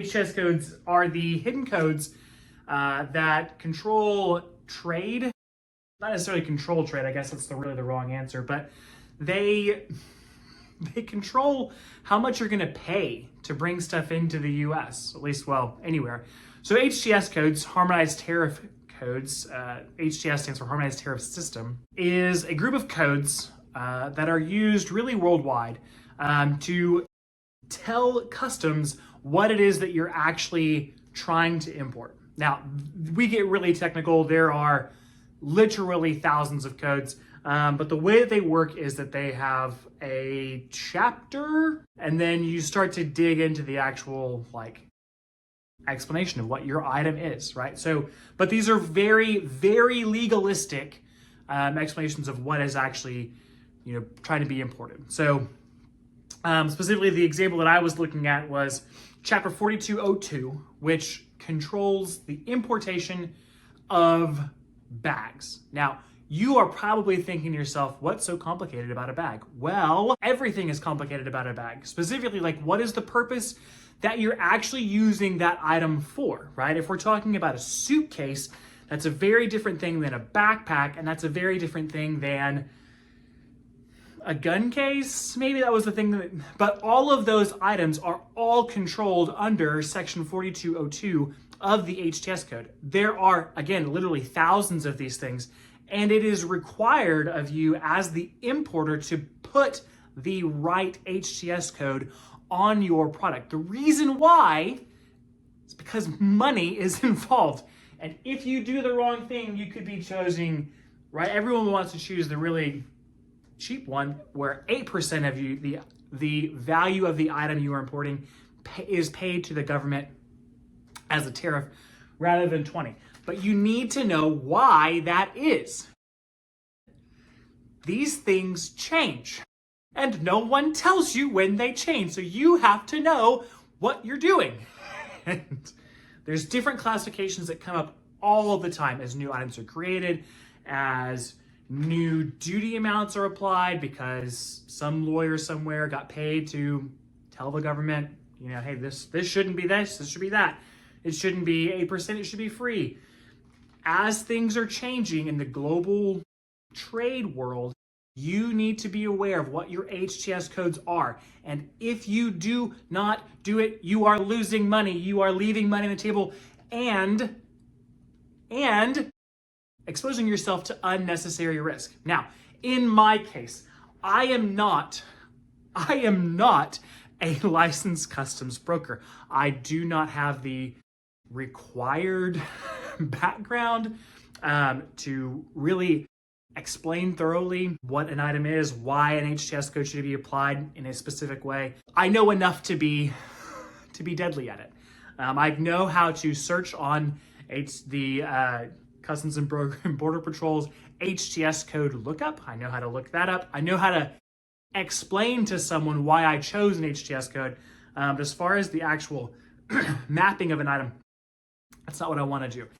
HTS codes are the hidden codes that control trade. Not necessarily control trade, I guess that's really the wrong answer, but they control how much you're gonna pay to bring stuff into the US, at least, well, anywhere. So HTS codes, harmonized tariff codes, HTS stands for harmonized tariff system, is a group of codes that are used really worldwide to tell customs what it is that you're actually trying to import. Now, we get really technical. There are literally thousands of codes, but the way that they work is that they have a chapter, and then you start to dig into the actual explanation of what your item is, right? So, but these are very, very legalistic explanations of what is actually, trying to be imported. So, specifically, the example that I was looking at was Chapter 4202, which controls the importation of bags. Now, you are probably thinking to yourself, what's so complicated about a bag? Well, everything is complicated about a bag. Specifically, what is the purpose that you're actually using that item for, right? If we're talking about a suitcase, that's a very different thing than a backpack, and that's a very different thing than a gun case. Maybe that was the thing but all of those items are all controlled under section 4202 of the HTS code. There are, again, literally thousands of these things, and it is required of you as the importer to put the right HTS code on your product. The reason why is because money is involved. And if you do the wrong thing, you could be choosing, right? Everyone wants to choose the really cheap one where 8% of the value of the item you are importing is paid to the government as a tariff rather than 20. But you need to know why that is. These things change, and no one tells you when they change. So you have to know what you're doing. And there's different classifications that come up all the time as new items are created, as new duty amounts are applied because some lawyer somewhere got paid to tell the government, hey, this shouldn't be this should be that. It shouldn't be 8%, it should be free. As things are changing in the global trade world, you need to be aware of what your HTS codes are. And if you do not do it, you are losing money. You are leaving money on the table and exposing yourself to unnecessary risk. Now, in my case, I am not a licensed customs broker. I do not have the required background to really explain thoroughly what an item is, why an HTS code should be applied in a specific way. I know enough to be deadly at it. I know how to search on the Customs and Border Patrol's HTS code lookup. I know how to look that up. I know how to explain to someone why I chose an HTS code. But as far as the actual mapping of an item, that's not what I want to do.